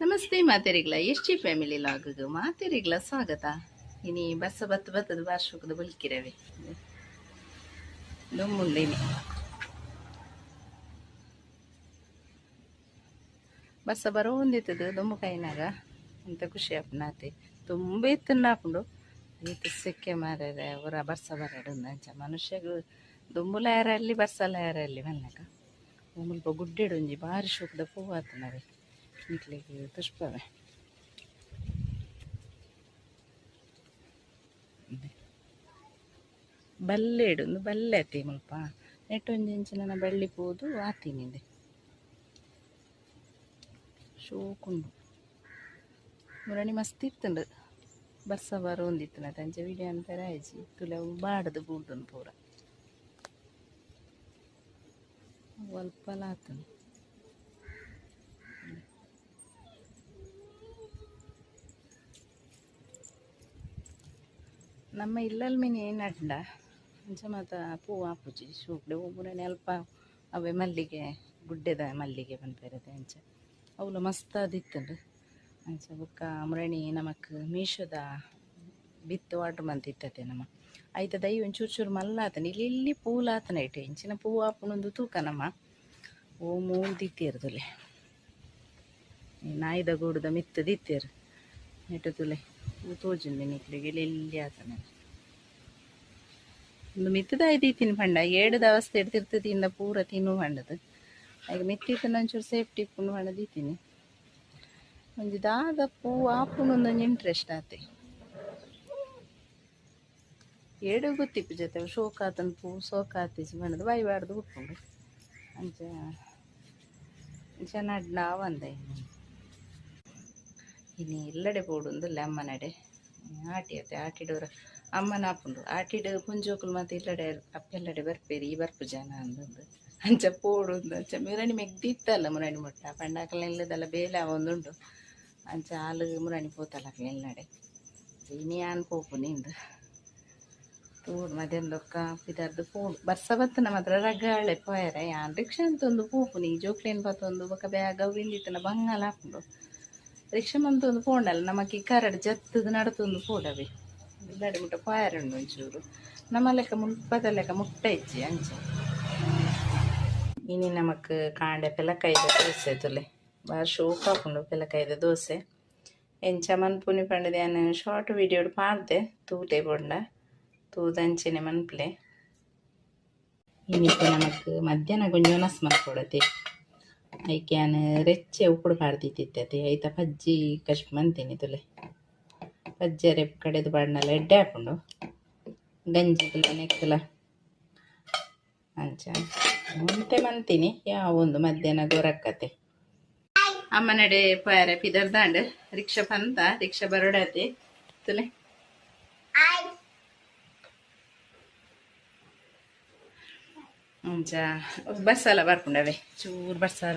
ನಮಸ್ತೆ ಮಾತೆರಿಗ್ಲ ಎಷ್ಟಿ family log ಮಾತೆರಿಗ್ಲ ಸ್ವಾಗತ. ಇನಿ ಬಸ್ಸ ಬತ್ತದ ವಾರ್ಷಿಕದ ಬಲ್ಕಿರವೆ ದೊಮ್ಮುಂದಿನಿ ಬಸ್ಸ ಬರೋ ಒಂದಿತ್ತದು ದೊಮ್ಮು ಕೈನಾಗ ಅಂತ ಖುಷಿ ಆಪನಾತೆ ತುಂಬ ಇತ್ತನ್ನ ಹಾಕೊಂಡು ಈತ ಸಿಕ್ಕೆ ಮಾರ್ಯಾರ ಅವರ ಬಸ್ಸ ಬರಡು ಅಂಚ ಮನುಷ್ಯಗೂ ದೊಂಬುಲ ಯಾರಲ್ಲಿ ಬಸ್ಸಲ್ಲ ಯಾರಲ್ಲಿ ಮಲ್ನಾಗ ಮುಲ್ಪ ಗುಡ್ಡೆಡು ಒಂಜಿ ಬಾರಿ ಶೋಕದ ಪೂವು ಆತನವೆ ನಿಕ್ಲಿಗೆ ಪುಷ್ಪವೇ ಬಲ್ಲೆಡು ಒಂದು ಬಲ್ಲೆ ಆತಿ ಮುಲ್ಪ ನೆಟ್ಟೊಂಜಿ ಇಂಚಿನ ಬಳ್ಳಿ ಪೋದು ಆತಿನಿದೆ ಶೋಕುಂಡು ಮುರಣಿ ಮಸ್ತ್ ಇತ್ತುಂಡು ಬಸ್ಸ ಬರೋ ಒಂದಿತ್ತು ತಂಚೆ ವಿಡಿಯೋ ಅಂತಾರೆ ಆಯ್ಜಿ ತುಲೆ ಬಾಡದು ಬೂಡ್ದು ಪೂರ ಒಲ್ಪಲ ಆತನು ನಮ್ಮ ಇಲ್ಲಲ್ ಮೀನು ಏನು ಅಡ್ಡ ಅಂಚ ಮತ್ತು ಪೂವು ಆಪುಜಿ ಶೋಕ್ಡೆ ಒಬ್ಬರೇ ಅಲ್ಪ ಅವೇ ಮಲ್ಲಿಗೆ ಗುಡ್ಡೆದ ಮಲ್ಲಿಗೆ ಬಂದ್ಪೇರದೆ ಅಂಚ ಅವಳು ಮಸ್ತ್ ಅದಿತ್ತಂಡು ಅಂಚ ಬೊಕ್ಕ ಮುರಣಿ ನಮಕ್ ಮೀಶೋದ ಬಿತ್ತು ಆರ್ಡ್ರ್ ಮಂತಿತ್ತತೆ ನಮ್ಮ ಆಯ್ತ ದೈ ಒಂಚೂರು ಚೂರು ಮಲ್ಲ ಆತನ ಇಲ್ಲಿ ಪೂಲ್ ಆತನ ಇಟ್ಟೆ ಇಂಚಿನ ಪೂವು ಆಪುನೊಂದು ತೂಕ ನಮ್ಮ ಓ ಮೂಲ್ ದಿತ್ತೇರ್ದುಲೆ ನಾಯಿದ ಗೂಡದ ಮಿತ್ತು ದಿತ್ತೇರು ನೆಟ್ಟು ತುಲೆ ತೋಜುಂಡು ನಿಕ್ಲಿಗೆ ಎಲ್ಲಿ ಆತನ ಒಂದು ಮಿತ್ತದ ಐದೀತೀನಿ ಪಂಡ 7 ದಿವಸ ಎಡ್ತಿರ್ತದಿಂದ ಪೂರ ತಿನ್ನು ಪಂಡದು ಈಗ ಮಿತ್ತಿತ್ತನ ಒಂಚೂರು ಸೇಫ್ಟಿ ಪುಣ್ಣು ಪಂಡ ದೀತೀನಿ ಒಂಜಿ ದಾದ ಪೂ ಆಪುನೊಂದೊಂದು ಇಂಟ್ರೆಸ್ಟ್ ಆತೆ 7 ಗೊತ್ತಿಪ್ಪು ಜೊತೆ ಶೋಕಾತನ ಪೂ ಸೋಕಾತಿಸಿ ಬಣ್ಣದ ಬಾಯ್ಬಾರ್ದು ಉಟ್ಕೊಂಡು ಅಂಚ ಚೆನ್ನಾಗಿ ನಾವು ಅಂದೆ ಇನ್ನು ಎಲ್ಲಡೆ ಪೋಡುಂದುಲ್ಲ ಅಮ್ಮನಡೆ ಆಟಿಯತ್ತೆ ಆಟಿಡೋರ ಅಮ್ಮನ ಆಪುಂಡು ಆಟಿಡು ಪುಂಜೋಕುಲು ಮತ್ತು ಇಲ್ಲಡೆ ಅಪ್ಪೆಲ್ಲಡೆ ಬರ್ಪೇರಿ ಈ ಬರ್ಪು ಜನ ಅಂದೊಂದು ಅಂಚ ಪೋಡುಂದು ಅಂಚ ಮುರಣಿ ಮೆಗ್ದಿತ್ತಲ್ಲ ಮುರಣಿ ಮುಟ್ಟ ಪಂಡಾಕಲ ಇಲ್ಲದಲ್ಲ ಬೇಲೆ ಒಂದುಂಡು ಅಂಚ ಹಾಲು ಮುರಣಿ ಪೋತಲಕಲ ಎಲ್ಲಡೆ ಇನಿ ಆನ್ ಪೋಪು ನಿಂದು ತೋಡು ಮಧ್ಯಾಹ್ನದೊಕ್ಕ ಇದರದ್ದು ಪೋಡು ಬರ್ಸ ಬತ್ತನ ಮಾತ್ರ ರಗಾಳೆ ಪೋಯರ ಯಾನ್ ರಿಕ್ಷಾ ಅಂತ ಒಂದು ಪೋಪು ನೀ ಜೋಕ್ಲೇನ್ ಬತ್ತೊಂದು ಬೊಕ್ಕ ಬ್ಯಾಗ್ ಅವು ಇಂದಿತ್ತನ ಬಂಗಾಲ ಹಾಕೊಂಡು ರಿಕ್ಷಾ ಮಂತ ಒಂದು ಪೋಂಡಲ್ಲ ನಮಕ್ಕೆ ಕರಡು ಜತ್ತದು ನಡತೊಂದು ಪೋಡವೆ ಇಲ್ಲಡೆ ಮುಟ್ಟ ಪಾಯರುಂಡು ಒಂಚೂರು ನಮ್ಮ ಲೆಕ್ಕ ಮುಲ್ಪದ ಲೆಕ್ಕ ಮುಟ್ಟ ಇಚ್ಚಿ ಅಂಚ ಇನಿ ನಮಕ್ ಕಾಂಡೆ ಪೆಲಕಾಯ್ದ ದೋಸೆ ತುಲೆ ಬಾರಿ ಶೋಕ್ ಹಾಕೊಂಡು ಪೆಲಕಾಯ್ದ ದೋಸೆ ಎಂಚ ಮನ್ಪುನಿ ಪಂಡದೆ ನಾನು ಶಾರ್ಟ್ ವಿಡಿಯೋ ಪಾಡ್ದೆ ತೂತೆ ಪೊಂಡ ತೂದಂಚೆನೆ ಮನ್ಪ್ಲೆ ಇನ್ನಿತ್ತು ನಮಕ್ ಮಧ್ಯಾಹ್ನ ಗೊಂಜ ನಸ್ ಮಲ್ಕೊಡತೆ ಐಕ್ಯಾನ್ ರೆಚ್ಚೆ ಉಪ್ಪುಡು ಪಾಡ್ದಿತ್ತಿತ್ತೆ ಐತ ಪಜ್ಜಿ ಕಶ್ಪ್ ಮಂತೀನಿ ತುಲೆ ಪಜ್ಜಿ ರೆಪ್ ಕಡೆದು ಪಾಡ್ನಲ್ಲ ಎಡ್ಡೆ ಹಾಕೊಂಡು ಗಂಜಿ ತುಲೆ ನೆಕ್ಕಲ ಅಂಚ ಮುಂತೆ ಮಂತೀನಿ ಯಾವ ಒಂದು ಮಧ್ಯಾಹ್ನ ಗೊರಕ್ಕತೆ ಅಮ್ಮ ನಡೆ ಪಾರ ಪಿದರ್ದಾಂಡ್ ರಿಕ್ಷಾ ಪಂತ ರಿಕ್ಷಾ ಬರೋಡಾತಿ ತುಲೆ ಅಂಚ ಬಸ್ಸಲ್ಲ ಬರ್ಕೊಂಡವೆ ಚೂರು ಬಸ್ಸಾರ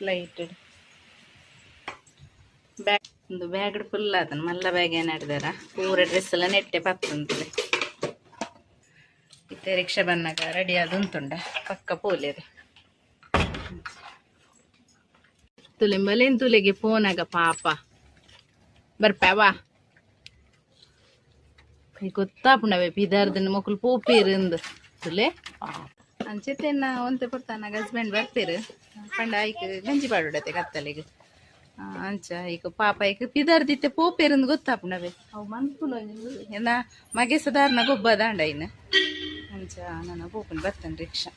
ಲೈಟ್ ಬ್ಯಾಗ್ ಒಂದು ಬ್ಯಾಗ್ ಫುಲ್ ಆತನ ಮಲ್ಲ ಬ್ಯಾಗ್ ಏನು ಆಡಿದಾರ ಪೂರ ಡ್ರೆಸ್ ಎಲ್ಲ ನೆಟ್ಟೆ ಪತ್ತಂತದೆ ಇತ್ತೆ ರಿಕ್ಷಾ ಬನ್ನಾಗ ರೆಡಿ ಆದುಂತುಂಡ ಪಕ್ಕ ಪೋಲೆದು ತುಲೆಂಬಲೇನು ತುಲೆಗೆ ಫೋನಾಗ ಪಾಪ ಬರ್ಪ್ಯಾವಾ ಗೊತ್ತಾಪುಣವೆ ಪಿದಾರ್ದನ್ನ ಮಕ್ಕಳು ಪೋಪೇರಿಂದು ತುಲೆ ಅಂಚೆತ್ತೇನ ಒಂತೆ ಕೊಡ್ತಾನ ಹಸ್ಬೆಂಡ್ ಬರ್ತೀರು ಪಂಡ ಐಕ್ ಗಂಜಿ ಪಾಡೋಡತೆ ಕತ್ತಲಿಗೆ ಅಂಚ ಈಗ ಪಾಪ ಈಗ ಪಿದಾರ್ದಿತ್ತೆ ಪೋಪೇರಿಂದ ಗೊತ್ತಾಪುಣವೆ ಅವು ಮನ್ಪುನ ಏನ ಮಗೆ ಸಾಧಾರಣ ಗೊಬ್ಬ ದಾಂಡ ಇನ್ನು ಅಂಚ ನಾನು ಪೋಪನ್ ಬರ್ತೇನೆ ರಿಕ್ಷಾ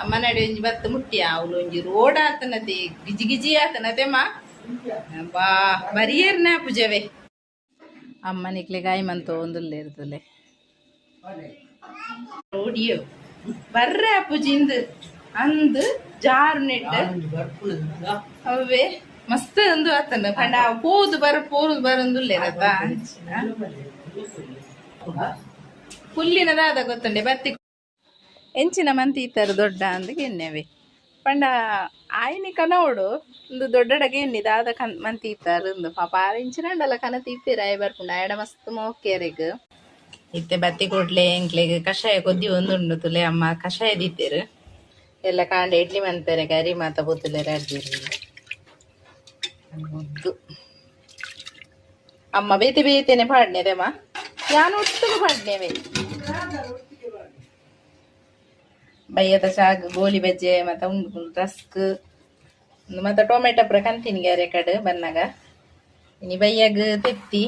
ಅಮ್ಮನಡೆ ಒಂಜಿ ಬತ್ತ ಮುಟ್ಟಿ ಅವಳು ಒಂಜಿ ರೋಡ್ ಆತನದೆ ಗಿಜಿ ಗಿಜಿ ಆತನದೆ ಮಾ ಬಾ ಬರಿಯರ್ನ ಪೂಜವೆ ಅಮ್ಮನಿಕ್ಲೆ ಗಾಯ ಮಂತ ಒಂದುಲ್ಲೆ ಇರ್ತಲೆ ರೋಡಿಯೋ ಬರ್ರೆ ಅಪ್ಪುಜಿಂದು ಅಂದು ಜಾರು ನೆಟ್ಟು ಅವೇ ಮಸ್ತ್ ಒಂದು ಆತನ ಪಂಡ ಪೋದು ಬರಂದುಲ್ಲೆ ರತ ಹುಲ್ಲಿನದಾದ ಗೊತ್ತಂಡೆ ಬತ್ತಿ ಎಂಚಿನ ಮಂತಿ ಇತ್ತಾರೆ ದೊಡ್ಡ ಅಂದಗೆ ಎಣ್ಣೆವೆ ಪಂಡ ಆಯ್ನಿ ಕನೋಡು ಒಂದು ದೊಡ್ಡಡಗೆ ಎಣ್ಣಿದ ಆದ ಮಂತಿ ಇತ್ತಾರೆ ಒಂದು ಪಾಪ ಇಂಚಿನಲ್ಲ ಕನ ತೀರ್ತೀರ ಆಯ್ ಬರ್ಕೊಂಡು ಆಯಡ ಮಸ್ತ್ ಮೋಕ್ಯಾರಿಗ ಇತ್ತೆ ಬತ್ತಿ ಕೊಡ್ಲೆ ಎಂಕ್ಲೆಗ್ ಕಷಾಯ ಕೊದ್ದಿ ಒಂದುಂಡು ತುಲೆ ಅಮ್ಮ ಕಷಾಯ ದಿತ್ತೇರು ಎಲ್ಲ ಕಾಂಡ ಇಡ್ಲಿ ಮನ್ಪೇರೆ ಕರಿ ಮಾತ ಬೊತ್ತುಲೆರ ಅಡ್ದಿರು ಅಮ್ಮ ಬೇತೆ ಬೇತೇನೆ ಪಾಡ್ನೇದಮ್ಮ ಯಾನು ಒಟ್ಟು ಪಾಡ್ನೇವೆ ಬಯ್ಯದ ಶಾಗ್ ಗೋಲಿ ಬಜ್ಜೆ ಮತ್ತ ಉಂಡು ರಸ್ಕ್ ಮತ್ತ ಟೊಮೆಟೊ ಪುರ ಕಂತಿನಿಗೆ ಅರೆ ಕಡೆ ಬನ್ನಾಗ ಇನಿ ಬಯ್ಯಾಗ ತೆತ್ತಿ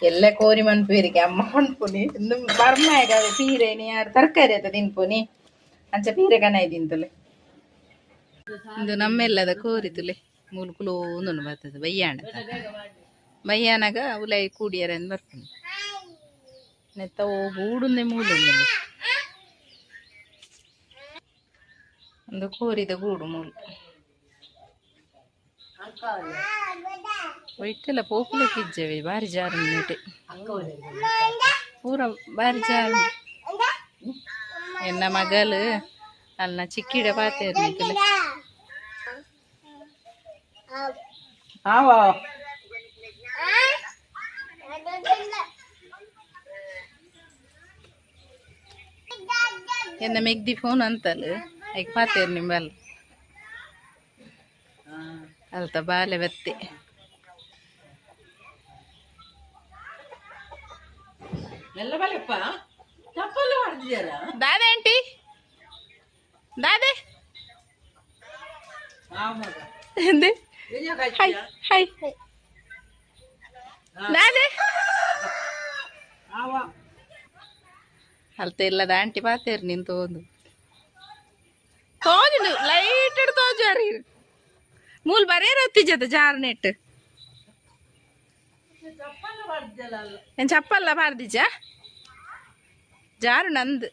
ಎಲ್ಲ ಕೋರಿ ಮನ್ಪುವಿರಿಗೆ ಅಮ್ಮ ಮನ್ಪುನಿ ಇನ್ನು ಬರ್ಮಾಗ ಪೀರೆ ನೀ ಯಾರು ತರಕಾರಿ ಆತ ತಿನ್ಪುನಿ ಅಂಚ ಪೀರೆ ಕನಾಯಿ ತಿಂತಲೆ ಇದು ನಮ್ಮೆಲ್ಲದ ಕೋರಿ ತುಲೆ ಮುಲ್ಕುಲು ಒಂದೊಂದು ಬರ್ತದೆ ಬಯ್ಯಾಣ ಬಯ್ಯಾನಾಗ ಉಲಾಯಿ ಕೂಡಿಯರ ಅಂತ ಬರ್ಪುನಿ ನೆತ್ತ ಗೂಡುಂದೆ ಮೂಲುಂದೆ ಒಂದು ಕೋರಿದ ಗೂಡು ಮೂಲು ಒಯ್ಟೆಲ್ಲ ಪೋಪುಲಕ್ಕಿಜ್ಜವೆ ಬಾರಿ ಜಾರು ನೆಟೆ ಪೂರ ಬಾರಿ ಜಾರು ಎನ್ನ ಮಗಲು ಅಲ್ಲ ಚಿಕ್ಕಿಡ ಪಾತೇರ್ನಿಕ್ಕಲೆ ಎನ್ನ ಮೆಗ್ದಿ ಫೋನ್ ಅಂತಲ್ಲ ಈಗ ಪಾತೇರ್ ನಿಂಬಲ್ ಅಲ್ತ ಬಾಲೆ ಬತ್ತೆ ದಾದೆ ಆಂಟಿ ದಾದೆ ಹಾಯ್ ಹಾಯ್ ದಾದೆ ಅಲ್ತ ಇಲ್ಲದ ಆಂಟಿ ಪಾತೇರ್ ನಿನ್ ತೋಂದು ತೋಜು ಲೈಟ್ ತೋಜು ಅರಿ ಮೂಲ್ ಬರೇ ರೊತ್ತಿಜದ ಜಾರ್ ನೆಟ್ ಏನ್ ಚಪ್ಪಲ್ಲ ಬಾರ್ದಿಜ ಜಾರು ನಂದು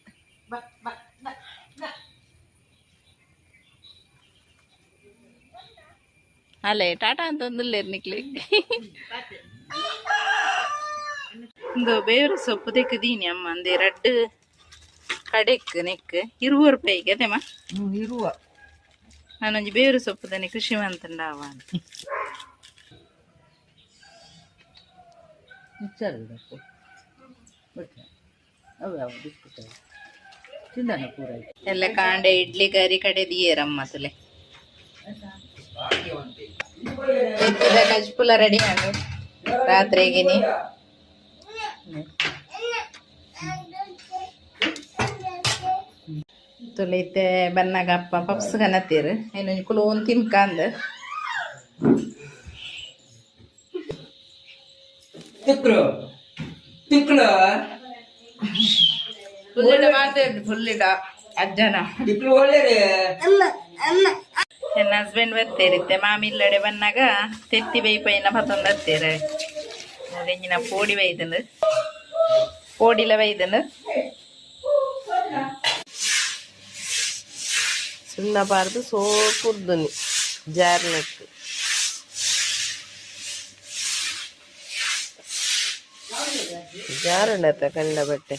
ಅಲ್ಲೇ ಟಾಟಾ ಅಂತ ಒಂದಿಲ್ಲೇರ್ ನಿಕ್ಲಿ ಒಂದು ಬೇರು ಸೊಪ್ಪು ತೆಕ್ಕದೀನಿ ಅಮ್ಮ ಅಂದೆ ರಡ್ಡು ಕಡೆಕ್ ನೆಕ್ 20 ರೂಪಾಯಿಗೆ ಅದೇಮ್ಮ 20 ನಾನೊಂಜಿ ಬೇರು ಸೊಪ್ಪುದನೆ ಕೃಷಿ ಮಂತಂಡಾವ ಎಲ್ಲ ಕಾಂಡೆ ಇಡ್ಲಿ ಕರಿ ಕಡೆ ದಿಯೇರಮ್ಮ ತುಲೆ ಕಜ್ಪುಲ ರೆಡಿ ಮಾಡು ರಾತ್ರಿಗಿನಿ ತುಲೈತೆ ಬನ್ನಾಗ ಅಪ್ಪ ಪಪ್ಸ್ ಕನತ್ತೀರು ಏನೊಂದು ಕುಲೋನ್ ತಿನ್ಕಂದು ಫುಲ್ಲಿಡ ಅಜ್ಜನ ನನ್ನ ಹಸ್ಬೆಂಡ್ ಬರ್ತೇರಿತ್ತೆ ಮಾಮಿಲ್ಲಡೆ ಬನ್ನಾಗ ತೆತ್ತಿ ಬೈ ಪೈನ ಮತ್ತೊಂದು ಹತ್ತೇರೆ ಎಂಜಿನ ಪೋಡಿ ಬೈದನು ಪೋಡಿಲ ಬೈದನು ಸುಣ್ಣಬಾರ್ದು ಸೋಪುರ್ದುನಿ ಜಾರ್ನಟ್ಟು ಜಾರುಂಡತ್ತ ಕಂಡ ಬಟ್ಟೆ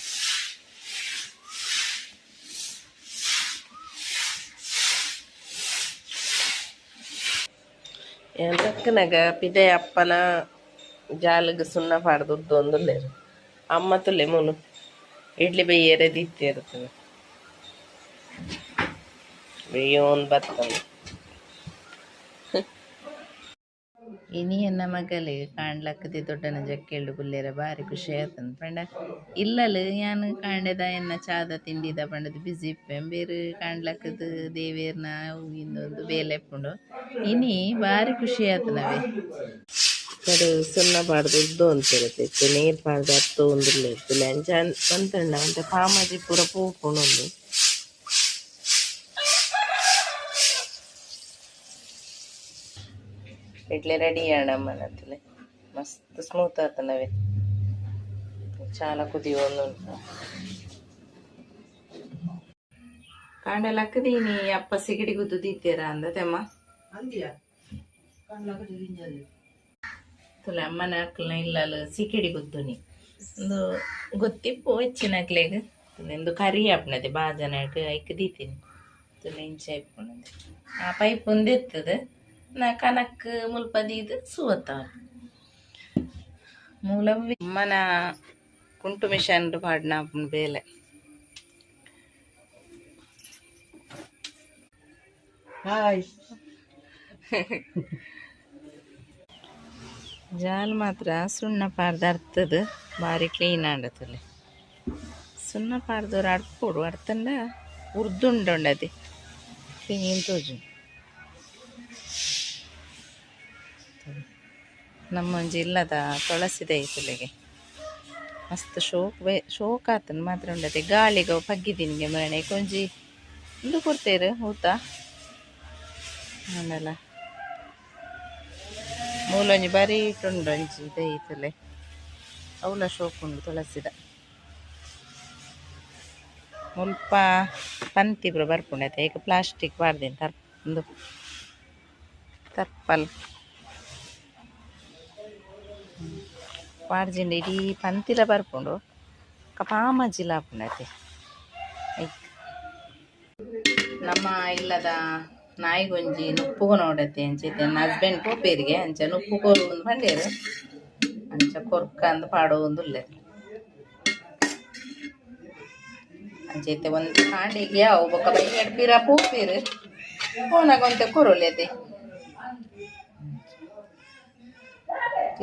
ಎಂತಕ್ಕನಾಗ ಪಿದೆ ಅಪ್ಪನ ಜಾಲಗ ಸುಣ್ಣ ಪಾಡ್ದು ಒಂದುಲ್ಲೇರು ಅಮ್ಮ ತುಲೆ ಮುನು ಇಡ್ಲಿ ಬೈಯರೆ ದಿತ್ತಿರ್ತದೆ ಬೇಯೋನ್ ಬರ್ತದೆ ಇನಿ ಎನ್ನ ಮಗಲು ಕಾಣ್ಲಕ್ಕದೆ ದೊಡ್ಡನ ಜಕ್ಕೆಳ್ಳು ಪುಲ್ಲೇರ ಬಾರಿ ಖುಷಿ ಆಯ್ತಂದು ಪಂಡ ಇಲ್ಲಲು ಯಾನು ಕಾಂಡೆದ ಎನ್ನ ಚಾದ ತಿಂಡಿದ ಪಂಡದು ಬಿಸಿ ಬೇರು ಕಾಣ್ಲಕ್ಕದು ದೇವೇರ್ನ ಇನ್ನೊಂದು ಬೇಲೆ ಎಪ್ಪುಂಡು ಇನಿ ಬಾರಿ ಖುಷಿ ಆಯ್ತನವೆ ಕಡೆ ಸುಣ್ಣ ಪಾಡ್ದು ಉದ್ದು ಅಂತಿರುತ್ತೆ ನೀರು ಪಾಡ್ದು ಹತ್ತು ಒಂದಿಲ್ಲ ಇರ್ತಿಲ್ಲ ಅಂಚ ಬಂತಂಡ ಅಂತ ಪಾಮಾಜಿ ಪೂರ ಪೂಕೊಂಡು ಒಂದು ಇಡ್ಲಿ ರೆಡಿ ಅಣ್ಣಮ್ಮನತ್ತಲೆ ಮಸ್ತ್ ಸ್ಮೂತ್ ಆತನವೆ ಚಾಲ ಕುದಿಯೋ ಒಂದು ಕಾಂಡೆಲ್ಲ ಹಾಕದೀನಿ ಅಪ್ಪ ಸಿಗಡಿ ಗುದ್ದು ದೀತೀರ ಅಂದತೆಮ್ಮ ತುಲೆ ಅಮ್ಮನ ಹಾಕ್ಲ ಇಲ್ಲಲ್ಲ ಸಿಕಿಡಿ ಗುದ್ದುನಿ ಒಂದು ಗೊತ್ತಿಪ್ಪು ಹೆಚ್ಚಿನ ಹಾಕ್ಲೇಗ ಎಂದು ಕರಿ ಆಪಣದೆ ಬಾಜನಕ್ಕೆ ಐಕ್ ದೀತೀನಿ ತುಲೆ ಇಂಚೆ ಆಯ್ಪಣದೆ ಆ ಪೈಪ್ ಒಂದು ಎತ್ತದ ನಾ ಕನಕ್ ಮುಲ್ಪದೀದು ಸುವತ್ತ ಮೂಲ ಅಮ್ಮನ ಕುಂಟು ಮಿಷನ್ ಪಾಡ್ನ ಬೇಲೆ ಹಾಯ್ ಜಾಲ್ ಮಾತ್ರ ಸುಣ್ಣ ಪಾರ್ದು ಅರ್ತದ ಭಾರಿ ಕ್ಲೀನ್ ಆಂಡತಲೆ ಸುಣ್ಣ ಪಾರ್ದವ್ರು ಅಡ್ಪೋಡು ಅರ್ತಂಡ ಉರ್ದುಂಡೊಂಡದೆ ಕ್ಲೀನ್ ತೋಜು ನಮ್ಮೊಂಜಿ ಇಲ್ಲದ ತೊಳಸಿದೆ ಐತಲೆಗೆ ಮಸ್ತ್ ಶೋಕ್ ಆತನ ಮಾತ್ರ ಉಂಡತೆ ಗಾಳಿಗೆ ಪಗ್ಗಿದೀನಿಗೆ ಮರಣೆ ಕೊಂಜಿ ಇಂದು ಕೊಡ್ತೇರು ಊಟ ಆಮೇಲೆ ಮೂಲೊಂಜಿ ಬಾರಿ ಇಟ್ಟುಂಡೊಂಜಿ ಇದೈತಲೆ ಅವಳ ಶೋಕ್ ಉಂಡು ತುಳಸಿದ ಮುಲ್ಪ ಪಂತಿ ಪೂರ ಬರ್ಪುಂಡತೆ ಈಗ ಪ್ಲಾಸ್ಟಿಕ್ ಬಾರ್ದೇನು ಒಂದು ತಪ್ಪಲ್ ಪಾಡ್ಜಿಂಡ ಇಡೀ ಪಂತಿಲ ಬರ್ಪುಂಡು ಪಾಮಜ್ಜಿಲ ಆಪುಂಡತೆ ನಮ್ಮ ಇಲ್ಲದ ನಾಯಿಗೊಂಜಿ ನುಪ್ಪುಗು ನೋಡತ್ತೆ ಅಂಚೈತೆ ನನ್ನ ಹಸ್ಬೆಂಡ್ ಪೋಪೇರಿಗೆ ಅಂಚ ನುಪ್ಪು ಕೋರು ಒಂದು ಬಂಡೇರು ಅಂಚ ಕೊರ್ಕ ಅಂದು ಪಾಡೋ ಒಂದು ಉಲ್ಲೆರು ಅಂಚೈತೆ ಒಂದು ಕಾಂಡಿಗೆ ಅವು ಬೊಕ್ಕ ಬೈಯಡ್ ಪೀರ ಪೋಪೇರು ಫೋನಾಗೊಂತೆ ಕೊರೊಲೆತೆ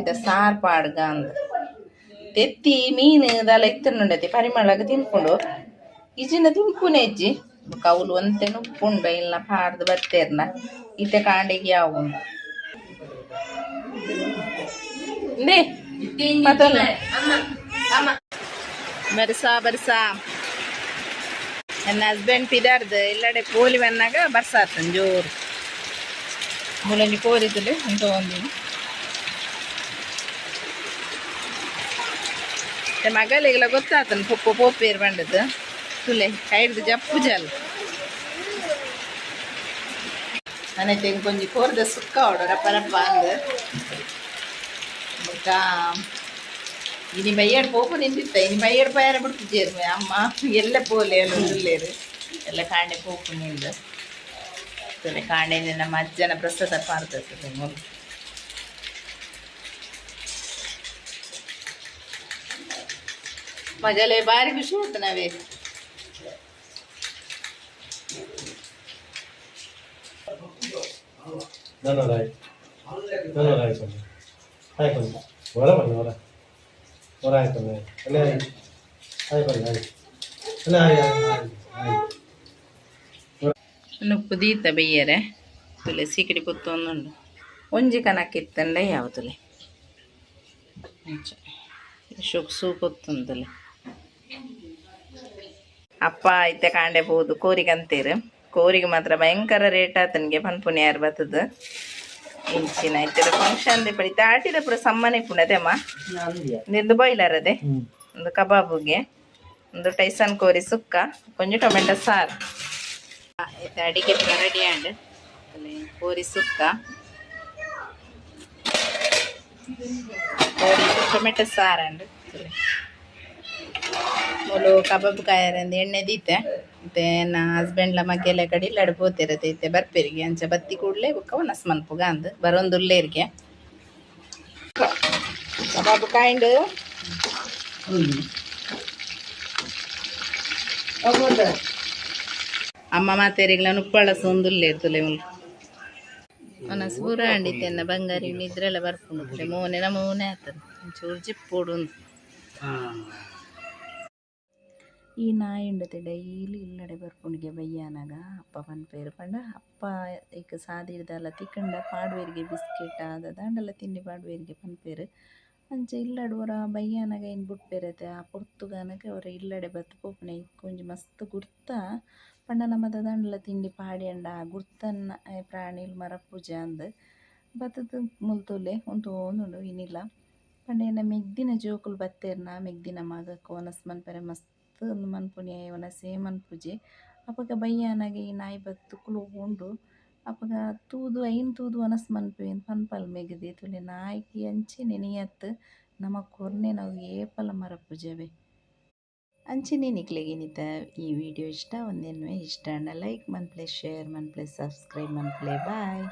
ಇದ ಸಾರ್ ಪಾಡ್ಗ ಅಂದ ತೆತ್ತಿ ಮೀನು ದಲ ಇತ್ತನುಂಡತೆ ಪರಿಮಳಗ ತಿನ್ಕೊಂಡು ಇಜಿನ ತಿನ್ಪುನೆ ಇಜ್ಜಿ ಕೌಲು ಒಂತೆ ನುಪ್ಪುಂಡ ಇಲ್ಲ ಪಾಡ್ದು ಬರ್ತೇರ್ನ ಇತ್ತೆ ಕಾಂಡಿಗೆ ಯಾವ ಬರ್ಸಾ ನನ್ನ ಹಸ್ಬೆಂಡ್ ಪಿದಾರ್ದು ಇಲ್ಲಡೆ ಕೋಲಿ ಬಂದಾಗ ಬರ್ಸಾತನ್ ಜೋರು ಮುಳಂಜಿ ಕೋರಿತಲೆ ಅಂತ ಒಂದಿನ ಮಗಲಿಗೆಲ್ಲ ಗೊತ್ತಾತನ್ ಪೊಪ್ಪು ಪೋಪೇರು ಬಂಡದ್ದು ತುಲೆ ಕೈಡ್ದು ಜಪ್ಪು ಜಲ್ ಮನೆ ತೆಂಗ್ ಕೊಂಜಿ ಕೋರ್ದ ಸುಕ್ಕ ಹೊಡ ರಪ್ಪ ರಪ್ಪ ಅಂದು ಬೊಕ್ಕ ಇನಿ ಬೈಯಡ್ ಪೋಪು ನಿಂತಿತ್ತ ಇನಿ ಬೈಯಡ್ ಪಯರ ಬಿಡ್ತಿದ್ದೇರು ಅಮ್ಮ ಎಲ್ಲ ಪೋಲೆ ಎಲ್ಲ ಉಲ್ಲೇರು ಎಲ್ಲ ಕಾಂಡೆ ಪೋಪು ನಿಂದು ತುಲೆ ಕಾಂಡೆ ನಮ್ಮ ಅಜ್ಜನ ಪ್ರಸಾದ ಪಾರ್ತದೆ ಮೊದಲು ಮಜಲೆ ಬಾರಿ ಖುಷಿ ಆಯ್ತು ನಾವೇ ನುಪ್ಪು ದೀತ ಬೆಯ್ಯರೆ ತುಲೆ ಸೀಕಡಿ ಪುತ್ತು ಒಂದುಂಡು ಒಂಜಿ ಕನಕ್ಕಿತ್ತಂಡೆ ಯಾವ ತುಲೆ ಸೂಪ್ ಹೊತ್ತುಂತಲೆ ಅಪ್ಪ ಐತೆ ಕಾಂಡೆ ಬೋದು ಕೋರಿಗೆ ಅಂತೀರು ಕೋರಿಗೆ ಮಾತ್ರ ಭಯಂಕರ ರೇಟ್ ಆತನಿಗೆ ಪನ್ಪುನಿ ಯಾರು ಬರ್ತದ ಇಂಚಿನ ಐತೆ ಫಂಕ್ಷನ್ ಪಡಿ ತಾಟಿದ ಪೂರ ಸಮ್ಮನೆ ಪುಣದೆ ಅಮ್ಮ ನಿಂದು ಬಾಯ್ಲರ್ ಅದೇ ಒಂದು ಕಬಾಬುಗೆ ಒಂದು ಟೈಸನ್ ಕೋರಿ ಸುಕ್ಕ ಕೊಂಚ ಟೊಮೆಟೊ ಸಾರು ಐತೆ ಅಡಿಗೆ ಪೂರ ರೆಡಿ ಆಂಡ್ ಕೋರಿ ಸುಕ್ಕ ಕೋರಿ ಟೊಮೆಟೊ ಸಾರು ಅಂಡ್ ಮೂಲು ಕಬಾಬ್ ಕಾಯರಂದು ಎಣ್ಣೆ ದೀತೆ ಮತ್ತೆ ನಾ ಹಸ್ಬೆಂಡ್ಲ ಮಗ್ಗೆಲ್ಲ ಕಡೆ ಇಲ್ಲಡೆ ಪೋತಿರತೈತೆ ಬರ್ಪೇರಿಗೆ ಅಂಚ ಬತ್ತಿ ಕೂಡಲೇ ಬುಕ್ಕ ಒನಸ್ ಮನ್ಪುಗ ಅಂದು ಬರೊಂದುಲ್ಲೇರಿಗೆ ಕಬಾಬ್ ಕಾಯಿಂಡು ಅಮ್ಮ ಮಾತೇರಿಗ್ಲ ನುಪ್ಪಳಸ ಒಂದುಲ್ಲೇರು ತುಲೆ ಮುಲ್ ಒನಸ್ ಪೂರ ಅಂಡಿತೆನ್ನ ಬಂಗಾರಿ ನಿದ್ರೆಲ್ಲ ಬರ್ಪುಂಡು ಮೋನೆ ನಮೂನೆ ಆಗ್ತದೆ ಒಂಚೂರು ಜಿಪ್ಪುಡು ಒಂದು ಈ ನಾಯಿ ಉಂಡತೆ ಡೈಲಿ ಇಲ್ಲಡೆ ಬರ್ಪುಂಡಿಗೆ ಬಯ್ಯಾನಾಗ ಅಪ್ಪ ಪನ್ಪೇರು ಪಂಡ ಅಪ್ಪ ಈಗ ಸಾದಿಡ್ದಲ್ಲ ತಿಕ್ಕಂಡ ಪಾಡ್ವೇರಿಗೆ ಬಿಸ್ಕೆಟ್ ಆದ ದಾಂಡಲ್ಲ ತಿಂಡಿ ಪಾಡ್ವೇರಿಗೆ ಪನ್ಪೇರು ಅಂಚ ಇಲ್ಲಡುವರ ಬಯ್ಯಾನಾಗ ಏನು ಬಿಟ್ಪೇರತೆ ಆ ಪೊರ್ತುಗಾನಕ್ಕೆ ಅವರ ಇಲ್ಲಡೆ ಬತ್ತು ಪೋಪನೆ ಕೊಂಚ ಮಸ್ತ್ ಗುರ್ತ ಪಂಡ ನಮ್ಮದ ದಾಂಡಲ ತಿಂಡಿ ಪಾಡಿ ಅಂಡ ಗುರ್ತನ್ನ ಪ್ರಾಣಿಲ್ ಮರ ಪೂಜೆ ಅಂದ್ ಬತ್ತದ ಮುಲ್ತೊಲೆ ಒಂದು ಇನ್ನಿಲ್ಲ ಪಂಡ ಮೆಗ್ದಿನ ಜೋಕುಲು ಬತ್ತೇರ್ನ ಮೆಗ್ದಿನ ಮಗಕ್ಕೆ ಒನಸ್ ಮನ್ಪರೆ ಮಸ್ತ್ ಒಂದು ಮನ್ಪುನಿ ಒನಸೇ ಮನ್ಪುಜೆ ಅಪಗ ಬಯ್ಯಾನಾಗೆ ಈ ನಾಯಿ ಬತ್ತು ಕುಲು ಉಂಡು ಅಪಗ ತೂದು ಐನ್ ತೂದು ಒನಸ್ ಮನ್ಪೇನು ಪನ್ಪಲ್ ಮೆಗದಿ ತುಲೆ ನಾಯಿಗೆ ಅಂಚೆ ನೆನೆಯತ್ತು ನಮ ಕೊರ್ನೆ ನಾವು ಏಪಲ ಮರ ಪೂಜೆವೆ ಅಂಚನೆ ನಿಕ್ಲೆಗಿನಿತ ಈ ವಿಡಿಯೋ ಇಷ್ಟ ಒಂದೇನು ಇಷ್ಟ ಲೈಕ್ ಮನ್ಪ್ಲೆ ಶೇರ್ ಮನ್ಪ್ಲೆ ಸಬ್ಸ್ಕ್ರೈಬ್ ಮನ್ಪ್ಲೆ ಬಾಯ್.